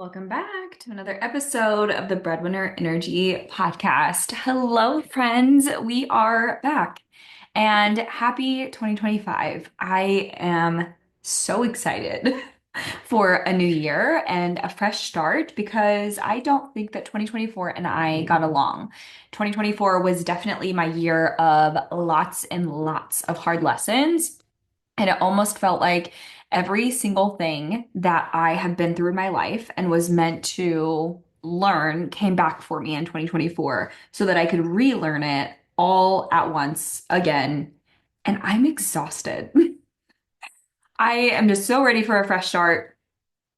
Welcome back to another episode of the Breadwinner Energy Podcast. Hello, friends. We are back and happy 2025. I am so excited for a new year and a fresh start because I don't think that 2024 and I got along. 2024 was definitely my year of lots and lots of hard lessons. And it almost felt like every single thing that I have been through in my life and was meant to learn came back for me in 2024 so that I could relearn it all at once again. And I'm exhausted. I am just so ready for a fresh start.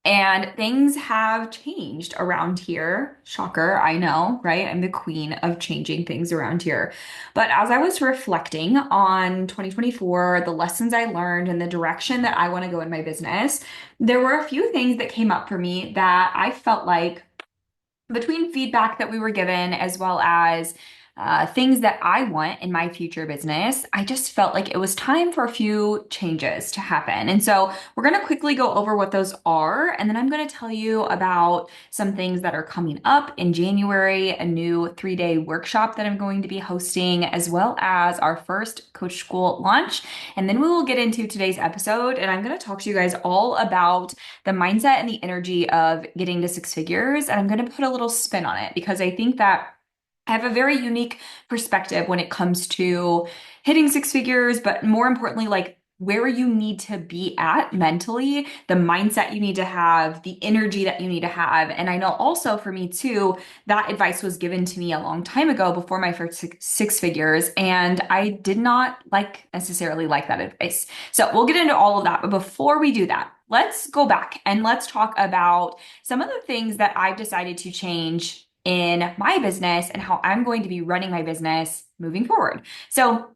And things have changed around here. Shocker, I know, right? I'm the queen of changing things around here. But as I was reflecting on 2024, the lessons I learned and the direction that I want to go in my business, there were a few things that came up for me that I felt like between feedback that we were given as well as things that I want in my future business, I just felt like it was time for a few changes to happen. And so we're going to quickly go over what those are. And then I'm going to tell you about some things that are coming up in January, a new 3-day workshop that I'm going to be hosting, as well as our first Coach School launch. And then we will get into today's episode. And I'm going to talk to you guys all about the mindset and the energy of getting to six figures. And I'm going to put a little spin on it because I think that I have a very unique perspective when it comes to hitting six figures, but more importantly, like where you need to be at mentally, the mindset you need to have, the energy that you need to have. And I know also for me too, that advice was given to me a long time ago before my first six figures. And I did not necessarily like that advice. So we'll get into all of that. But before we do that, let's go back and let's talk about some of the things that I've decided to change in my business and how I'm going to be running my business moving forward. So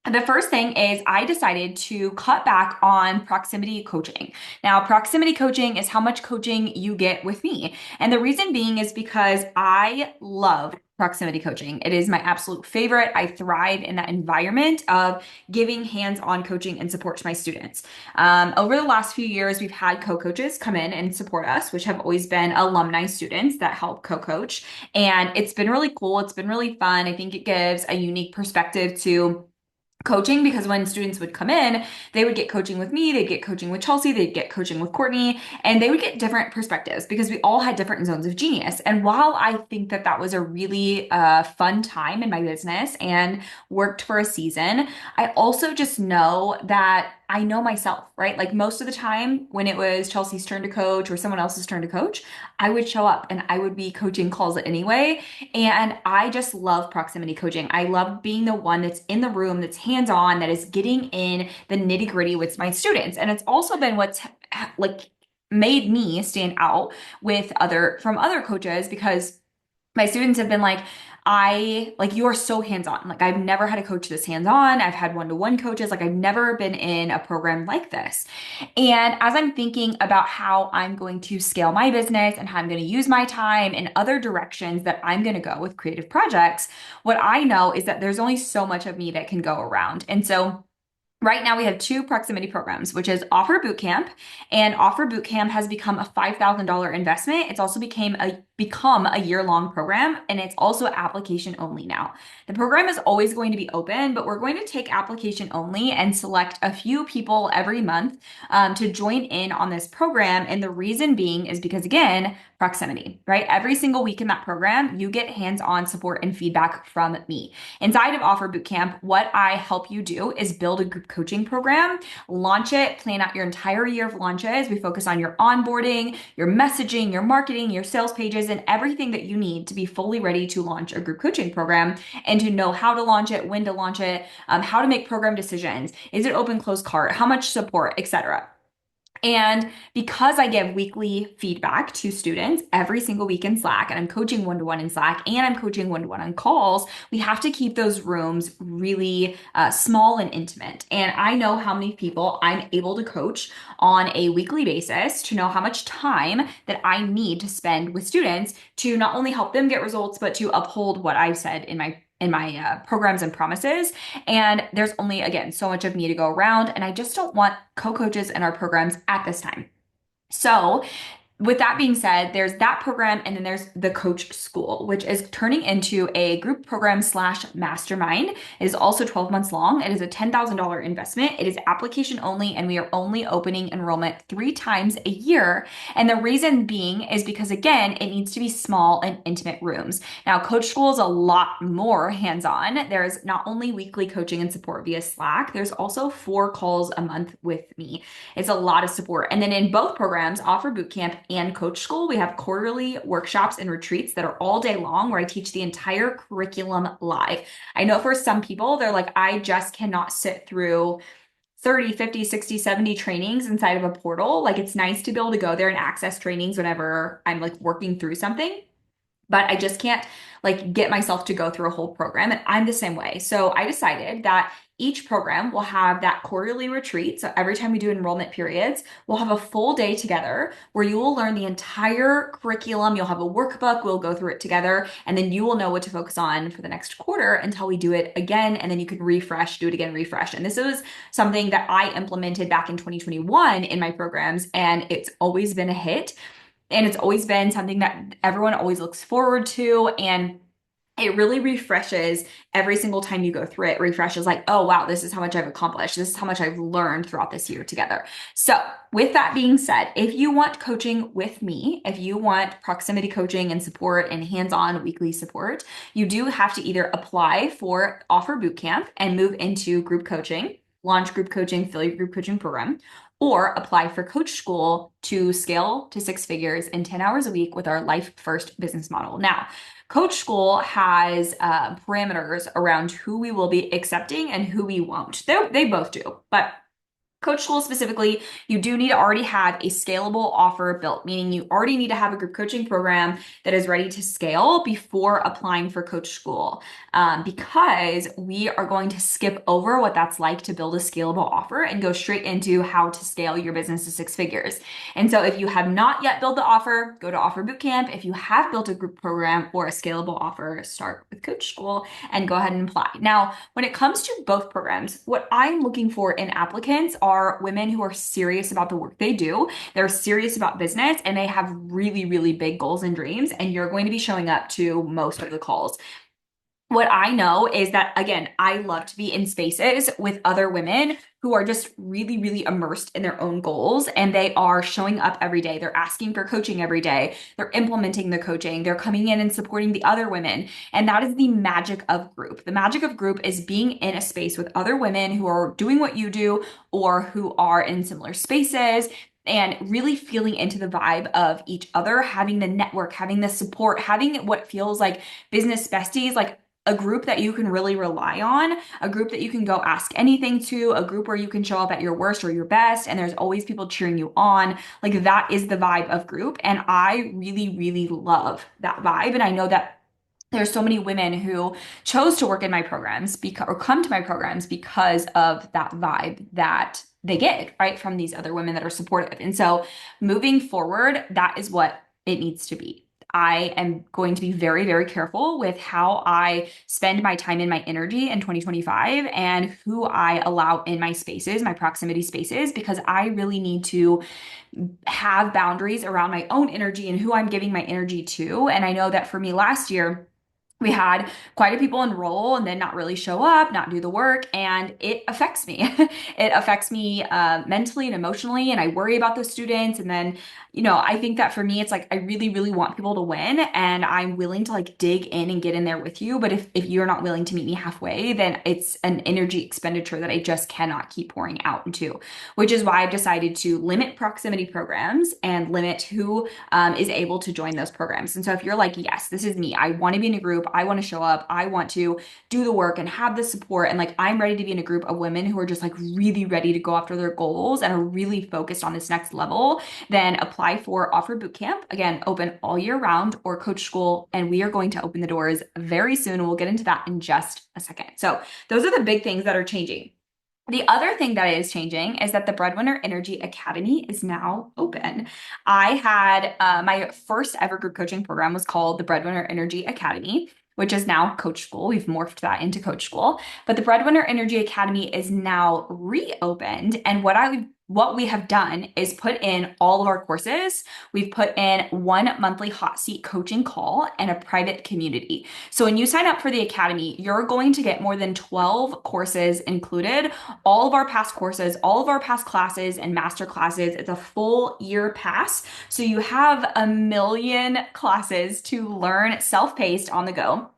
the first thing is I decided to cut back on proximity coaching. Now, proximity coaching is how much coaching you get with me. And the reason being is because I love proximity coaching. It is my absolute favorite. I thrive in that environment of giving hands-on coaching and support to my students. Over the last few years, we've had co-coaches come in and support us, which have always been alumni students that help co-coach. And it's been really cool. It's been really fun. I think it gives a unique perspective to coaching because when students would come in, they would get coaching with me, they'd get coaching with Chelsea, they'd get coaching with Courtney, and they would get different perspectives because we all had different zones of genius. And while I think that that was a really fun time in my business and worked for a season, I also just know that I know myself, right? Like most of the time when it was Chelsea's turn to coach or someone else's turn to coach, I would show up and I would be coaching calls anyway. And I just love proximity coaching. I love being the one that's in the room, that's hands-on, that is getting in the nitty-gritty with my students. And it's also been what's like made me stand out with from other coaches because my students have been like, you are so hands-on. Like, I've never had a coach this hands-on. I've had one-to-one coaches. Like, I've never been in a program like this. And as I'm thinking about how I'm going to scale my business and how I'm going to use my time in other directions that I'm going to go with creative projects, what I know is that there's only so much of me that can go around. And so right now, we have two proximity programs, which is Offer Bootcamp, and Offer Bootcamp has become a $5,000 investment. It's also become a year-long program, and it's also application only now. The program is always going to be open, but we're going to take application only and select a few people every month to join in on this program. And the reason being is because, again, proximity, right? Every single week in that program, you get hands-on support and feedback from me. Inside of Offer Bootcamp, what I help you do is build a group coaching program, launch it, plan out your entire year of launches. We focus on your onboarding, your messaging, your marketing, your sales pages, and everything that you need to be fully ready to launch a group coaching program and to know how to launch it, when to launch it, how to make program decisions. Is it open, close cart? How much support, etc. And because I give weekly feedback to students every single week in Slack, and I'm coaching one-to-one in Slack, and I'm coaching one-to-one on calls, we have to keep those rooms really small and intimate. And I know how many people I'm able to coach on a weekly basis to know how much time that I need to spend with students to not only help them get results, but to uphold what I've said in my programs and promises. And there's only, again, so much of me to go around. And I just don't want co-coaches in our programs at this time. So with that being said, there's that program, and then there's the Coach School, which is turning into a group program slash mastermind. It is also 12 months long. It is a $10,000 investment. It is application only, and we are only opening enrollment 3 times a year. And the reason being is because, again, it needs to be small and intimate rooms. Now, Coach School is a lot more hands-on. There's not only weekly coaching and support via Slack, there's also 4 calls a month with me. It's a lot of support. And then in both programs, Offer Bootcamp and Coach School, we have quarterly workshops and retreats that are all day long where I teach the entire curriculum live. I know for some people, they're like, I just cannot sit through 30, 50, 60, 70 trainings inside of a portal. Like, it's nice to be able to go there and access trainings whenever I'm like working through something, but I just can't like get myself to go through a whole program. And I'm the same way. So I decided that each program will have that quarterly retreat. So every time we do enrollment periods, we'll have a full day together where you will learn the entire curriculum. You'll have a workbook. We'll go through it together, and then you will know what to focus on for the next quarter until we do it again. And then you can refresh, do it again, refresh. And this was something that I implemented back in 2021 in my programs, and it's always been a hit. And it's always been something that everyone always looks forward to. And it really refreshes every single time you go through it. Refreshes like, oh, wow, this is how much I've accomplished. This is how much I've learned throughout this year together. So with that being said, if you want coaching with me, if you want proximity coaching and support and hands-on weekly support, you do have to either apply for Offer Bootcamp and move into group coaching, launch group coaching, fill your group coaching program, or apply for Coach School to scale to 6 figures in 10 hours a week with our Life First business model. Now, Coach School has parameters around who we will be accepting and who we won't. They both do, but Coach School specifically, you do need to already have a scalable offer built, meaning you already need to have a group coaching program that is ready to scale before applying for Coach School, because we are going to skip over what that's like to build a scalable offer and go straight into how to scale your business to 6 figures. And so if you have not yet built the offer, go to Offer Bootcamp. If you have built a group program or a scalable offer, start with Coach School and go ahead and apply. Now, when it comes to both programs, what I'm looking for in applicants are women who are serious about the work they do. They're serious about business, and they have really, really big goals and dreams. And you're going to be showing up to most of the calls. What I know is that, again, I love to be in spaces with other women who are just really, really immersed in their own goals, and they are showing up every day. They're asking for coaching every day. They're implementing the coaching. They're coming in and supporting the other women. And that is the magic of group. The magic of group is being in a space with other women who are doing what you do or who are in similar spaces, and really feeling into the vibe of each other, having the network, having the support, having what feels like business besties, like a group that you can really rely on, a group that you can go ask anything to, a group where you can show up at your worst or your best, and there's always people cheering you on. Like, that is the vibe of group. And I really, really love that vibe. And I know that there's so many women who chose to work in my programs or come to my programs because of that vibe that they get, right, from these other women that are supportive. And so moving forward, that is what it needs to be. I am going to be very, very careful with how I spend my time and my energy in 2025 and who I allow in my spaces, my proximity spaces, because I really need to have boundaries around my own energy and who I'm giving my energy to. And I know that for me last year, we had quite a people enroll and then not really show up, not do the work, and it affects me. It affects me mentally and emotionally, and I worry about those students. And then, I think that for me, it's like I really, really want people to win, and I'm willing to like dig in and get in there with you. But if you're not willing to meet me halfway, then it's an energy expenditure that I just cannot keep pouring out into, which is why I've decided to limit proximity programs and limit who is able to join those programs. And so if you're like, yes, this is me, I want to be in a group, I want to show up, I want to do the work and have the support, and like I'm ready to be in a group of women who are just like really ready to go after their goals and are really focused on this next level, then apply for Offer Bootcamp. Again, open all year round, or Coach School, and we are going to open the doors very soon. We'll get into that in just a second. So those are the big things that are changing. The other thing that is changing is that the Breadwinner Energy Academy is now open. I had my first ever group coaching program was called the Breadwinner Energy Academy, which is now Coach School. We've morphed that into Coach School. But the Breadwinner Energy Academy is now reopened. And what I what we have done is put in all of our courses. We've put in one monthly hot seat coaching call and a private community. So when you sign up for the Academy, you're going to get more than 12 courses included, all of our past courses, all of our past classes and master classes. It's a full year pass. So you have a million classes to learn self-paced on the go.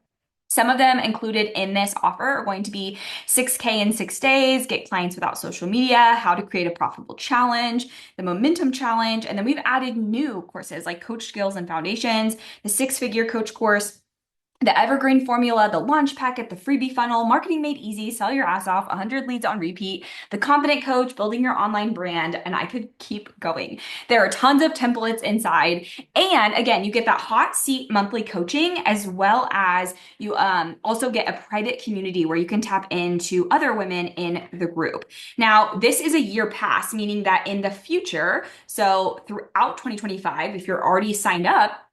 Some of them included in this offer are going to be 6K in 6 days, get clients without social media, how to create a profitable challenge, the momentum challenge, and then we've added new courses like coach skills and foundations, the six-figure coach course, the evergreen formula, the launch packet, the freebie funnel, marketing made easy, sell your ass off, 100 leads on repeat, the confident coach, building your online brand, and I could keep going. There are tons of templates inside. And again, you get that hot seat monthly coaching, as well as you also get a private community where you can tap into other women in the group. Now, this is a year pass, meaning that in the future, so throughout 2025, if you're already signed up,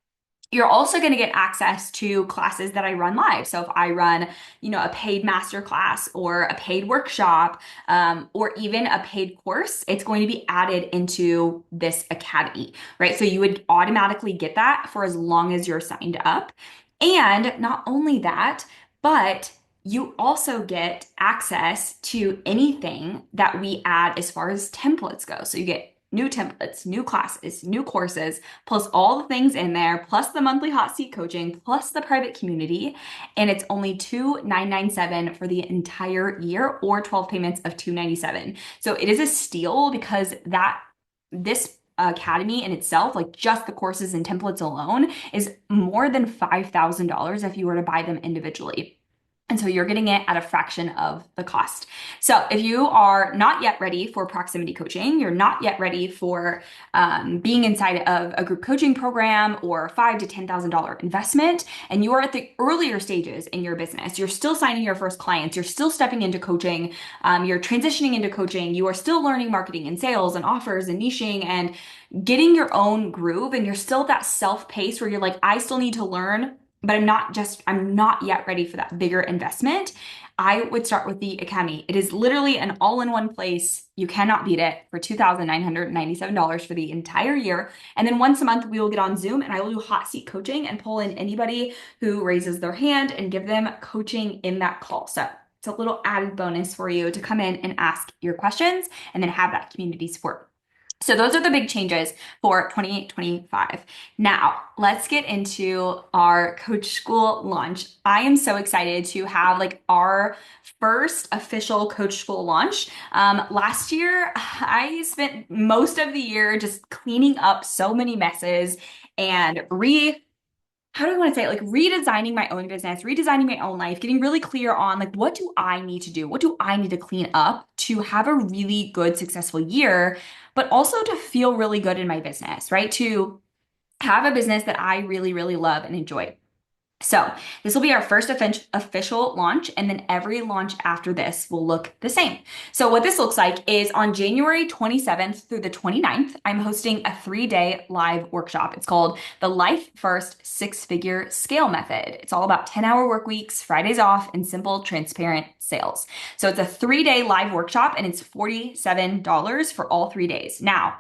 you're also going to get access to classes that I run live. So if I run, a paid master class or a paid workshop, or even a paid course, it's going to be added into this academy, right? So you would automatically get that for as long as you're signed up. And not only that, but you also get access to anything that we add as far as templates go. So you get new templates, new classes, new courses, plus all the things in there, plus the monthly hot seat coaching, plus the private community. And it's only $2,997 for the entire year, or 12 payments of $297. So it is a steal, because this academy in itself, like just the courses and templates alone, is more than $5,000 if you were to buy them individually. And so you're getting it at a fraction of the cost. So if you are not yet ready for proximity coaching, you're not yet ready for being inside of a group coaching program or $5,000 to $10,000 investment, and you are at the earlier stages in your business, you're still signing your first clients, you're still stepping into coaching, you're transitioning into coaching, you are still learning marketing and sales and offers and niching and getting your own groove, and you're still at that self-pace where you're like, I still need to learn, but I'm not yet ready for that bigger investment, I would start with the Academy. It is literally an all-in-one place. You cannot beat it, for $2,997 for the entire year. And then once a month, we will get on Zoom and I will do hot seat coaching and pull in anybody who raises their hand and give them coaching in that call. So it's a little added bonus for you to come in and ask your questions and then have that community support. So those are the big changes for 2025. Now, let's get into our coach school launch. I am so excited to have our first official coach school launch. Last year, I spent most of the year just cleaning up so many messes and how do I want to say it? Like redesigning my own business, redesigning my own life, getting really clear on what do I need to do? What do I need to clean up to have a really good, successful year, but also to feel really good in my business, right? To have a business that I really, really love and enjoy. So this will be our first official launch, and then every launch after this will look the same. So what this looks like is on January 27th through the 29th, I'm hosting a 3-day live workshop. It's called the Life First Six-Figure Scale Method. It's all about 10-hour work weeks, Fridays off, and simple, transparent sales. So it's a 3-day live workshop, and it's $47 for all 3 days. Now,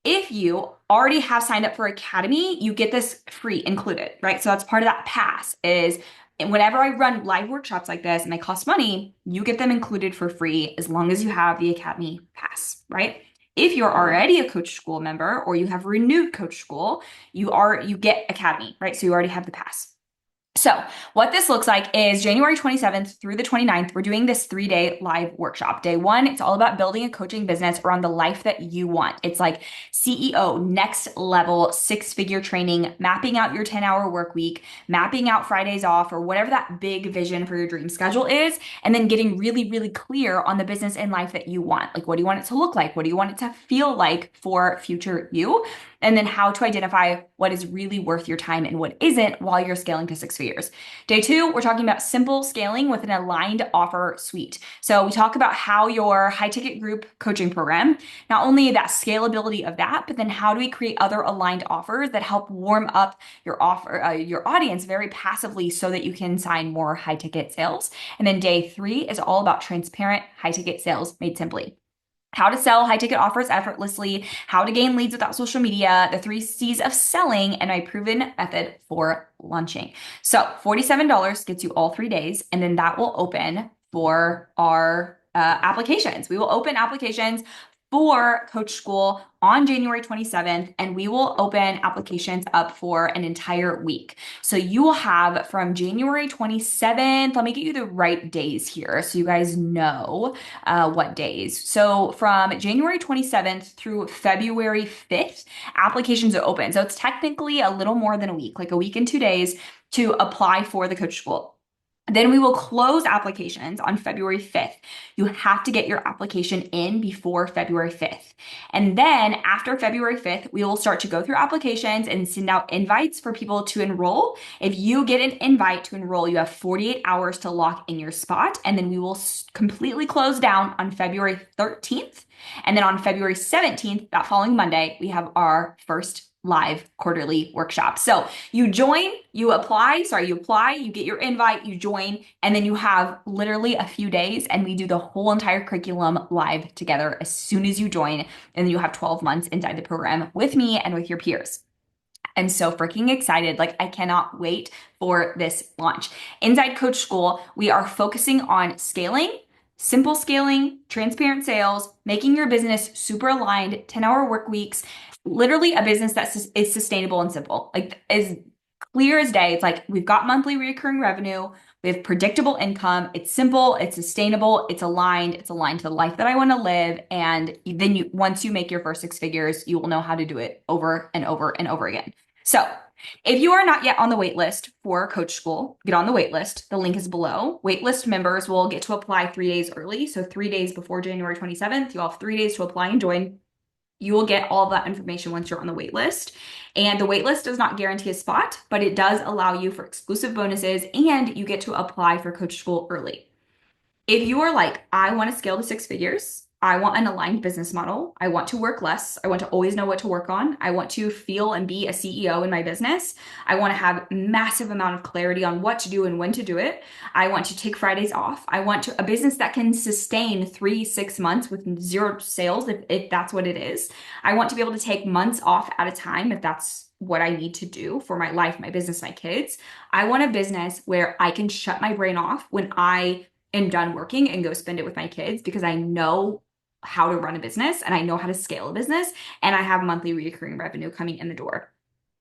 if you already have signed up for Academy, you get this free included, right? So that's part of that pass is whenever I run live workshops like this and they cost money, you get them included for free as long as you have the Academy pass, right? If you're already a Coach School member or you have renewed Coach School, you get Academy, right? So you already have the pass. So what this looks like is January 27th through the 29th, we're doing this 3-day live workshop. Day 1, it's all about building a coaching business around the life that you want. It's like CEO, next level, 6-figure training, mapping out your 10-hour work week, mapping out Fridays off, or whatever that big vision for your dream schedule is, and then getting really, really clear on the business and life that you want. Like, what do you want it to look like? What do you want it to feel like for future you? And then how to identify what is really worth your time and what isn't while you're scaling to 6 figures. Day 2, we're talking about simple scaling with an aligned offer suite. So we talk about how your high ticket group coaching program, not only that scalability of that, but then how do we create other aligned offers that help warm up your offer, your audience very passively so that you can sign more high ticket sales. And then day 3 is all about transparent high ticket sales made simply. how to sell high ticket offers effortlessly, how to gain leads without social media, the 3 C's of selling, and my proven method for launching. So $47 gets you all 3 days, and then that will open for our applications. We will open applications for Coach School on January 27th, and we will open applications up for an entire week. So you will have from January 27th, let me get you the right days here so you guys know what days. So from January 27th through February 5th, applications are open. So it's technically a little more than a week, like a week and 2 days to apply for the Coach School. Then we will close applications on February 5th. You have to get your application in before February 5th. And then after February 5th, we will start to go through applications and send out invites for people to enroll. If you get an invite to enroll, you have 48 hours to lock in your spot. And then we will completely close down on February 13th. And then on February 17th, that following Monday, we have our first live quarterly workshop. So you join, you apply, you get your invite, you join, and then you have literally a few days and we do the whole entire curriculum live together as soon as you join. And then you have 12 months inside the program with me and with your peers. I'm so freaking excited. Like, I cannot wait for this launch. Inside Coach School, we are focusing on scaling, simple scaling, transparent sales, making your business super aligned, 10-hour work weeks, literally a business that is sustainable and simple. Like, as clear as day. It's like we've got monthly recurring revenue, we have predictable income, it's simple, it's sustainable, it's aligned to the life that I want to live. And then once you make your first 6 figures, you will know how to do it over and over and over again. So if you are not yet on the wait list for Coach School, get on the wait list. The link is below. Waitlist members will get to apply 3 days early. So 3 days before January 27th, you'll have 3 days to apply and join. You will get all of that information once you're on the wait list. And the wait list does not guarantee a spot, but it does allow you for exclusive bonuses and you get to apply for Coach School early. If you are like, I want to scale to 6 figures, I want an aligned business model, I want to work less, I want to always know what to work on, I want to feel and be a CEO in my business, I want to have massive amount of clarity on what to do and when to do it, I want to take Fridays off, I want a business that can sustain 3-6 months with zero sales if that's what it is, I want to be able to take months off at a time if that's what I need to do for my life, my business, my kids. I want a business where I can shut my brain off when I am done working and go spend it with my kids because I know how to run a business and I know how to scale a business and I have monthly recurring revenue coming in the door.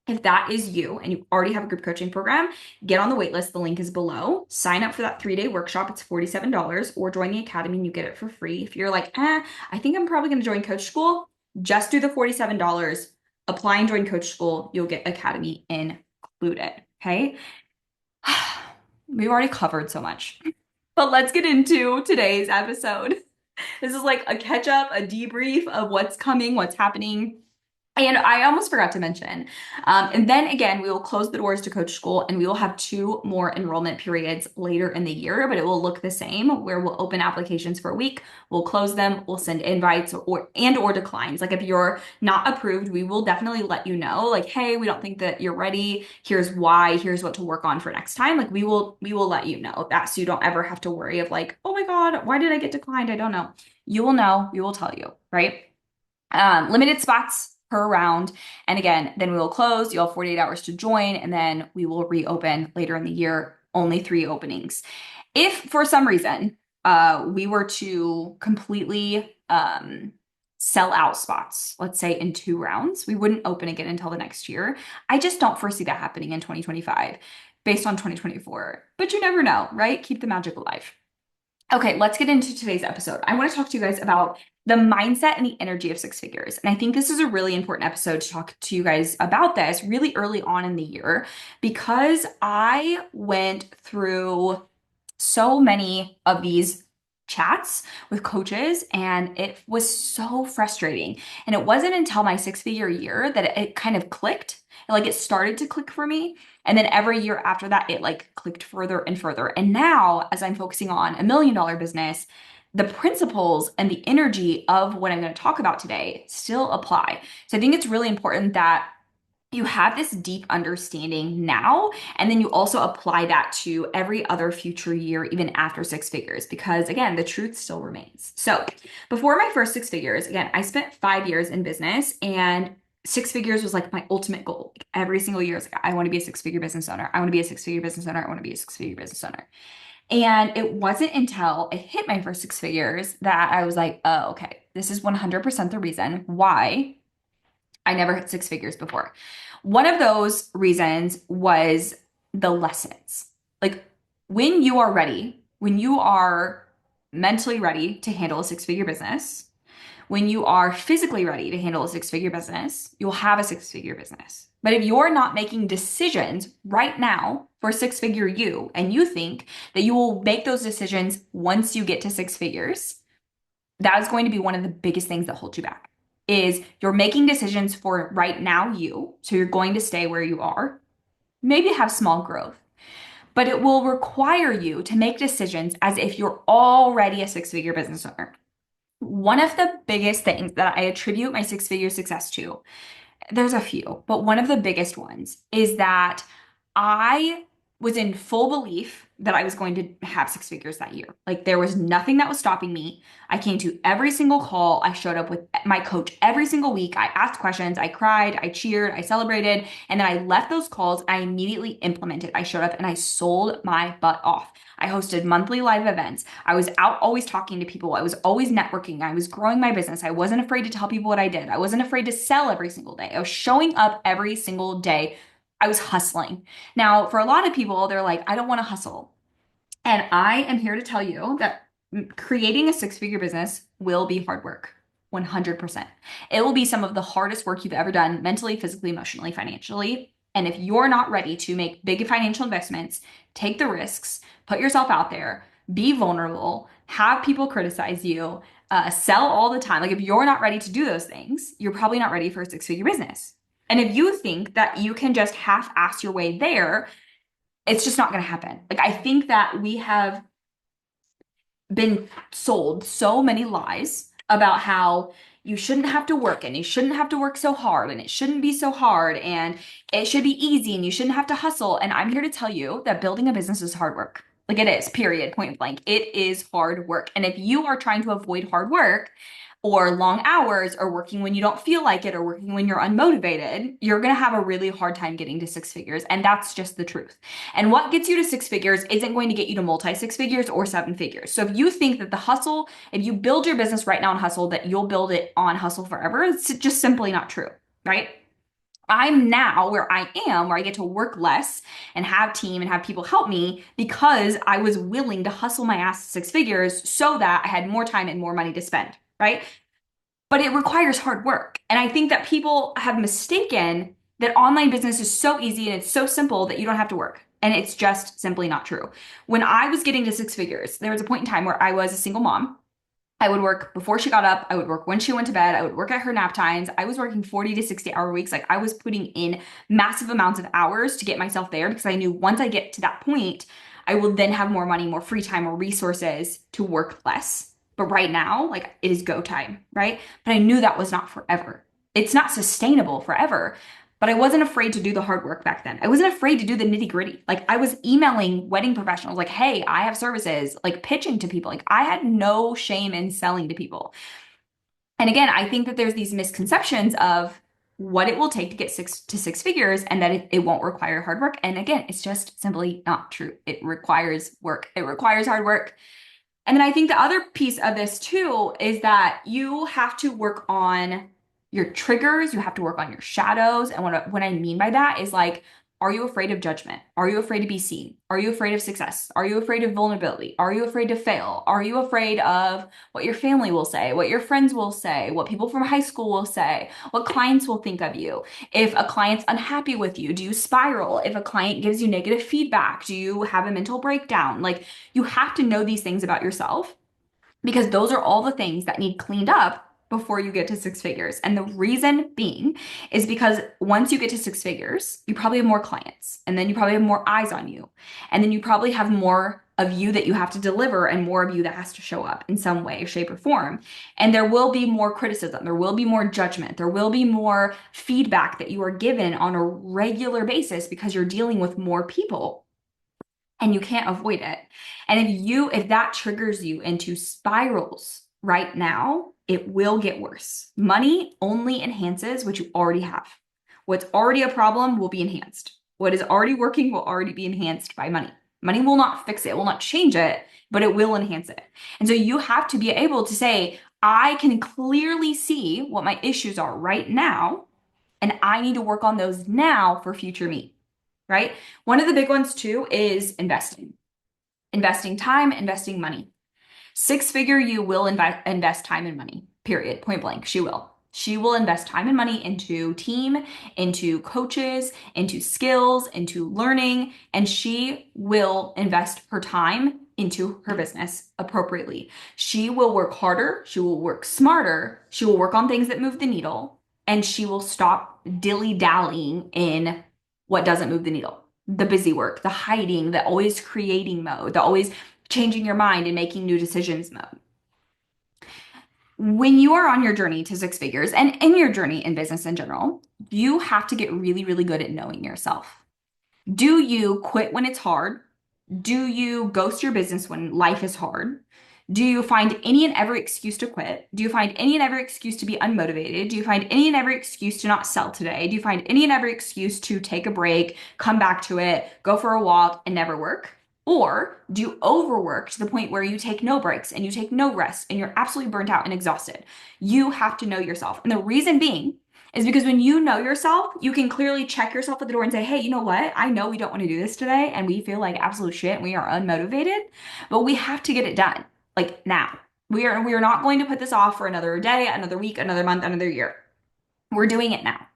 If that is you and you already have a group coaching program, get on the wait list. The link is below. Sign up for that 3-day workshop. It's $47 or join the academy and you get it for free. If you're like, I think I'm probably going to join Coach School, just do the $47. Apply and join Coach School. You'll get academy included. Okay. We've already covered so much. But let's get into today's episode. This is like a catch up, a debrief of what's coming, what's happening. And I almost forgot to mention. And then again, we will close the doors to Coach School and we will have 2 more enrollment periods later in the year, but it will look the same where we'll open applications for a week, we'll close them, we'll send invites or declines. Like if you're not approved, we will definitely let you know, like, hey, we don't think that you're ready. Here's why, here's what to work on for next time. Like we will let you know that so you don't ever have to worry of like, oh my God, why did I get declined? I don't know. You will know, we will tell you, right? Limited spots per round. And again, then we will close. You'll have 48 hours to join, and then we will reopen later in the year, only 3 openings. If for some reason we were to completely sell out spots, let's say in 2 rounds, we wouldn't open again until the next year. I just don't foresee that happening in 2025 based on 2024. But you never know, right? Keep the magic alive. Okay, let's get into today's episode. I want to talk to you guys about the mindset and the energy of 6 figures. And I think this is a really important episode to talk to you guys about this really early on in the year because I went through so many of these chats with coaches and it was so frustrating. And it wasn't until my 6-figure year that it kind of clicked. Like it started to click for me. And then every year after that, it like clicked further and further. And now as I'm focusing on $1 million business, the principles and the energy of what I'm going to talk about today still apply. So I think it's really important that you have this deep understanding now, and then you also apply that to every other future year, even after six figures, because again, the truth still remains. So before my first six figures, again, I spent 5 years in business, and six figures was like my ultimate goal. Like, every single year, I was like, I want to be a six-figure business owner. I want to be a six-figure business owner. I want to be a six-figure business owner. And it wasn't until I hit my first six figures that I was like, oh, okay, this is 100% the reason why I never hit six figures before. One of those reasons was the lessons. Like, when you are ready, when you are mentally ready to handle a six figure business, when you are physically ready to handle a six figure business, you'll have a six figure business. But if you're not making decisions right now for six figure you, and you think that you will make those decisions once you get to six figures, that is going to be one of the biggest things that hold you back. Is you're making decisions for right now you, so you're going to stay where you are, maybe have small growth, but it will require you to make decisions as if you're already a six-figure business owner. One of the biggest things that I attribute my six-figure success to, there's a few, but one of the biggest ones is that I was in full belief that I was going to have six figures that year. Like, there was nothing that was stopping me. I came to every single call. I showed up with my coach every single week. I asked questions. I cried. I cheered. I celebrated. And then I left those calls. I immediately implemented. I showed up and I sold my butt off. I hosted monthly live events. I was out always talking to people. I was always networking. I was growing my business. I wasn't afraid to tell people what I did. I wasn't afraid to sell every single day. I was showing up every single day. I was hustling. Now, for a lot of people, they're like, I don't want to hustle. And I am here to tell you that creating a six-figure business will be hard work. 100%. It will be some of the hardest work you've ever done mentally, physically, emotionally, financially. And if you're not ready to make big financial investments, take the risks, put yourself out there, be vulnerable, have people criticize you, sell all the time. Like, if you're not ready to do those things, you're probably not ready for a six-figure business. And if you think that you can just half-ass your way there, it's just not going to happen. Like, I think that we have been sold so many lies about how you shouldn't have to work, and you shouldn't have to work so hard, and it shouldn't be so hard, and it should be easy, and you shouldn't have to hustle. And I'm here to tell you that building a business is hard work. Like, it is, period, point blank. It is hard work. And if you are trying to avoid hard work, or long hours, or working when you don't feel like it, or working when you're unmotivated, you're going to have a really hard time getting to six figures. And that's just the truth. And what gets you to six figures isn't going to get you to multi six figures or seven figures. So if you think that the hustle, if you build your business right now on hustle, that you'll build it on hustle forever, it's just simply not true, right? I'm now where I am, where I get to work less and have team and have people help me because I was willing to hustle my ass to six figures so that I had more time and more money to spend, right? But it requires hard work. And I think that people have mistaken that online business is so easy and it's so simple that you don't have to work. And it's just simply not true. When I was getting to six figures, there was a point in time where I was a single mom. I would work before she got up. I would work when she went to bed. I would work at her nap times. I was working 40 to 60-hour weeks. Like, I was putting in massive amounts of hours to get myself there because I knew once I get to that point, I will then have more money, more free time, more resources to work less. But right now, like, it is go time, right? But I knew that was not forever. It's not sustainable forever. But I wasn't afraid to do the hard work back then. I wasn't afraid to do the nitty gritty. Like, I was emailing wedding professionals, like, hey, I have services, like pitching to people. Like, I had no shame in selling to people. And again, I think that there's these misconceptions of what it will take to get six figures, and that it won't require hard work. And again, it's just simply not true. It requires work. It requires hard work. And then I think the other piece of this too is that you have to work on your triggers, you have to work on your shadows. And what I mean by that is, like, are you afraid of judgment? Are you afraid to be seen? Are you afraid of success? Are you afraid of vulnerability? Are you afraid to fail? Are you afraid of what your family will say, what your friends will say, what people from high school will say, what clients will think of you? If a client's unhappy with you, do you spiral? If a client gives you negative feedback, do you have a mental breakdown? Like, you have to know these things about yourself, because those are all the things that need cleaned up before you get to six figures. And the reason being is because once you get to six figures, you probably have more clients, and then you probably have more eyes on you, and then you probably have more of you that you have to deliver and more of you that has to show up in some way, shape, or form. And there will be more criticism. There will be more judgment. There will be more feedback that you are given on a regular basis because you're dealing with more people and you can't avoid it. And if that triggers you into spirals right now, it will get worse. Money only enhances what you already have. What's already a problem will be enhanced. What is already working will already be enhanced by money. Money will not fix it, will not change it, but it will enhance it. And so you have to be able to say, I can clearly see what my issues are right now, and I need to work on those now for future me, right? One of the big ones too is investing time, investing money. Six figure you will invest time and money, period, point blank. She will. She will invest time and money into team, into coaches, into skills, into learning, and she will invest her time into her business appropriately. She will work harder, she will work smarter, she will work on things that move the needle, and she will stop dilly-dallying in what doesn't move the needle. The busy work, the hiding, the always creating mode, the always changing your mind and making new decisions mode. When you are on your journey to six figures and in your journey in business in general, you have to get really, really good at knowing yourself. Do you quit when it's hard? Do you ghost your business when life is hard? Do you find any and every excuse to quit? Do you find any and every excuse to be unmotivated? Do you find any and every excuse to not sell today? Do you find any and every excuse to take a break, come back to it, go for a walk, and never work? Or do you overwork to the point where you take no breaks and you take no rest and you're absolutely burnt out and exhausted? You have to know yourself. And the reason being is because when you know yourself, you can clearly check yourself at the door and say, hey, you know what? I know we don't want to do this today and we feel like absolute shit and we are unmotivated, but we have to get it done like now. We are not going to put this off for another day, another week, another month, another year. We're doing it now.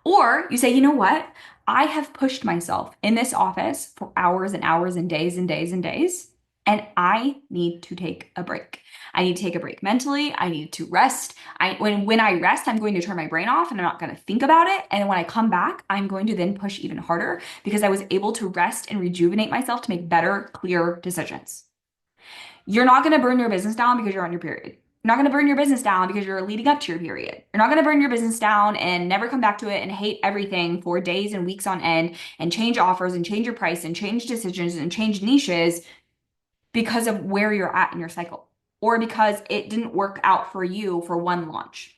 Or you say, you know what? I have pushed myself in this office for hours and hours and days and days and days, and I need to take a break. I need to take a break mentally. I need to rest. When I rest, I'm going to turn my brain off and I'm not going to think about it. And when I come back, I'm going to then push even harder because I was able to rest and rejuvenate myself to make better, clear decisions. You're not going to burn your business down because you're on your period. You're not going to burn your business down because you're leading up to your period. You're not going to burn your business down and never come back to it and hate everything for days and weeks on end and change offers and change your price and change decisions and change niches because of where you're at in your cycle or because it didn't work out for you for one launch.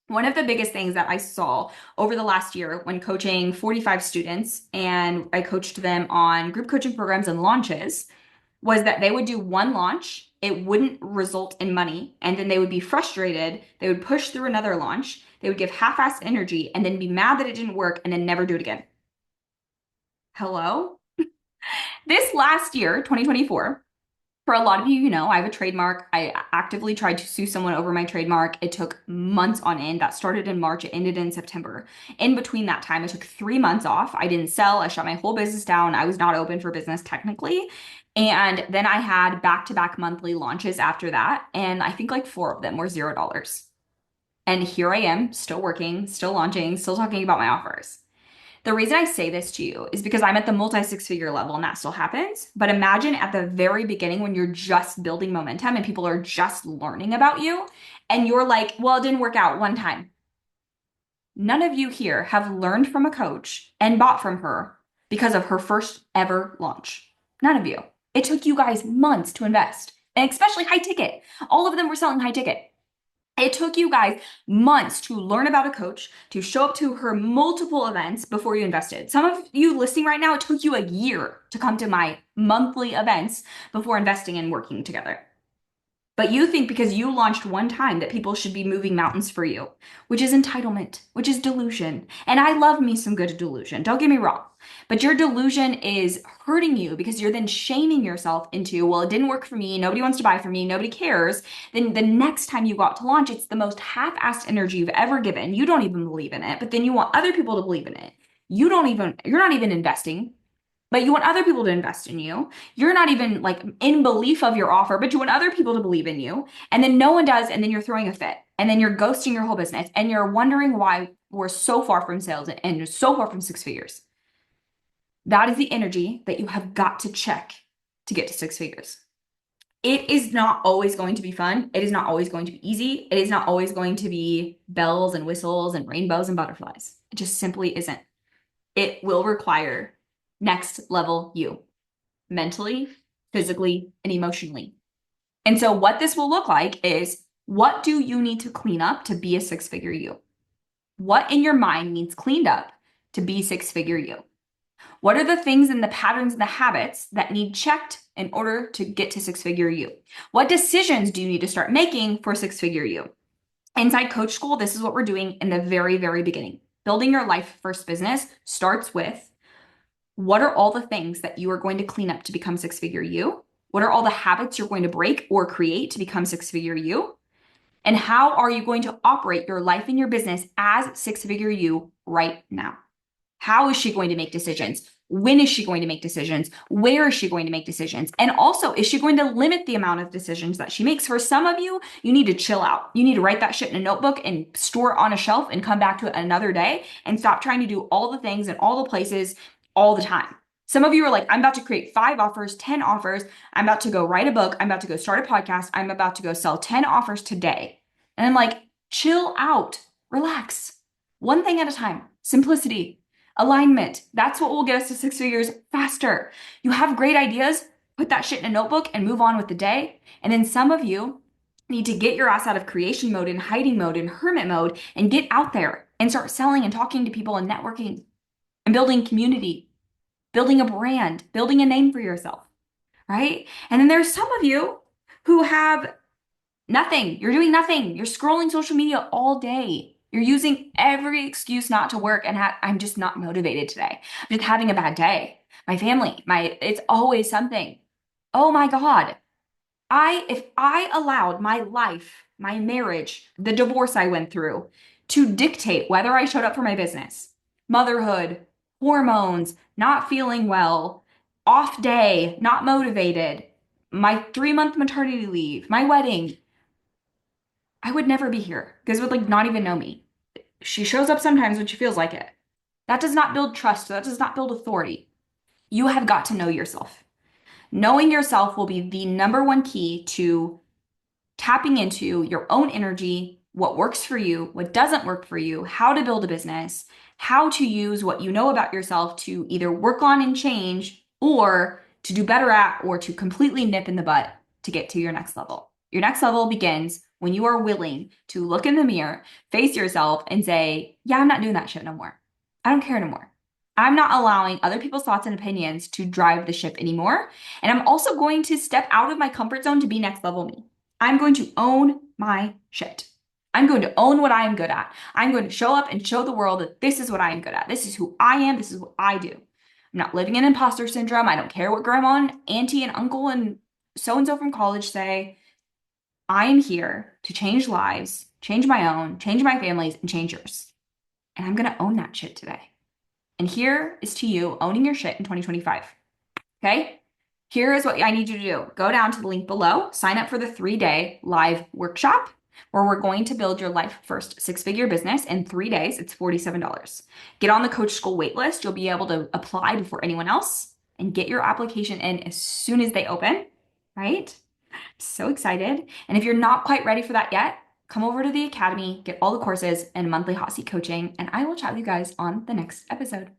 One of the biggest things that I saw over the last year when coaching 45 students and I coached them on group coaching programs and launches was that they would do one launch, it wouldn't result in money, and then they would be frustrated, they would push through another launch, they would give half-assed energy, and then be mad that it didn't work, and then never do it again. Hello? This last year, 2024, for a lot of you, you know, I have a trademark. I actively tried to sue someone over my trademark. It took months on end. That started in March. It ended in September. In between that time, I took 3 months off. I didn't sell. I shut my whole business down. I was not open for business technically. And then I had back-to-back monthly launches after that. And I think like 4 of them were $0. And here I am, still working, still launching, still talking about my offers. The reason I say this to you is because I'm at the multi-six figure level and that still happens. But imagine at the very beginning when you're just building momentum and people are just learning about you and you're like, well, it didn't work out one time. None of you here have learned from a coach and bought from her because of her first ever launch. None of you. It took you guys months to invest, and especially high ticket. All of them were selling high ticket. It took you guys months to learn about a coach, to show up to her multiple events before you invested. Some of you listening right now, it took you a year to come to my monthly events before investing and working together. But you think because you launched one time that people should be moving mountains for you, which is entitlement, which is delusion. And I love me some good delusion. Don't get me wrong. But your delusion is hurting you because you're then shaming yourself into, well, it didn't work for me. Nobody wants to buy from me. Nobody cares. Then the next time you go out to launch, it's the most half-assed energy you've ever given. You don't even believe in it, but then you want other people to believe in it. You're not even investing. But you want other people to invest in you. You're not even like in belief of your offer, but you want other people to believe in you. And then no one does. And then you're throwing a fit. And then you're ghosting your whole business. And you're wondering why we're so far from sales and you're so far from six figures. That is the energy that you have got to check. to get to six figures. It is not always going to be fun. It is not always going to be easy. It is not always going to be bells and whistles and rainbows and butterflies. It just simply isn't. It will require next level you mentally, physically, and emotionally. And so, what this will look like is what do you need to clean up to be a six figure you? What in your mind needs cleaned up to be six figure you? What are the things and the patterns and the habits that need checked in order to get to six figure you? What decisions do you need to start making for six figure you? Inside Coach School, this is what we're doing in the very, very beginning. Building your life first business starts with what are all the things that you are going to clean up to become six figure you? What are all the habits you're going to break or create to become six figure you? And how are you going to operate your life and your business as six figure you right now? How is she going to make decisions? When is she going to make decisions? Where is she going to make decisions? And also, is she going to limit the amount of decisions that she makes? For some of you, you need to chill out. You need to write that shit in a notebook and store it on a shelf and come back to it another day and stop trying to do all the things in all the places all the time. Some of you are like, I'm about to create 5 offers, 10 offers. I'm about to go write a book. I'm about to go start a podcast. I'm about to go sell 10 offers today. And I'm like, chill out, relax. One thing at a time, simplicity. Alignment. That's what will get us to six figures faster. You have great ideas, put that shit in a notebook and move on with the day. And then some of you need to get your ass out of creation mode and hiding mode and hermit mode and get out there and start selling and talking to people and networking and building community, building a brand, building a name for yourself, right? And then there's some of you who have nothing. You're doing nothing. You're scrolling social media all day. You're using every excuse not to work and I'm just not motivated today. I'm just having a bad day. My family, it's always something. Oh my God. If I allowed my life, my marriage, the divorce I went through to dictate whether I showed up for my business, motherhood, hormones, not feeling well, off day, not motivated, my 3-month maternity leave, my wedding, I would never be here because would like not even know me. She shows up sometimes when she feels like it. That does not build trust. That does not build authority. You have got to know yourself. Knowing yourself will be the number one key to tapping into your own energy, what works for you, what doesn't work for you, how to build a business, how to use what you know about yourself to either work on and change or to do better at or to completely nip in the butt to get to your next level. Your next level begins when you are willing to look in the mirror, face yourself, and say, yeah, I'm not doing that shit no more. I don't care no more. I'm not allowing other people's thoughts and opinions to drive the ship anymore. And I'm also going to step out of my comfort zone to be next level me. I'm going to own my shit. I'm going to own what I am good at. I'm going to show up and show the world that this is what I am good at. This is who I am. This is what I do. I'm not living in imposter syndrome. I don't care what grandma and auntie and uncle and so from college say. I am here to change lives, change my own, change my family's, and change yours. And I'm going to own that shit today. And here is to you owning your shit in 2025. Okay? Here is what I need you to do. Go down to the link below, sign up for the 3-day live workshop where we're going to build your life first six-figure business in 3 days. It's $47. Get on the Coach School waitlist. You'll be able to apply before anyone else and get your application in as soon as they open, right? I'm so excited. And if you're not quite ready for that yet, come over to the academy, get all the courses and monthly hot seat coaching, and I will chat with you guys on the next episode.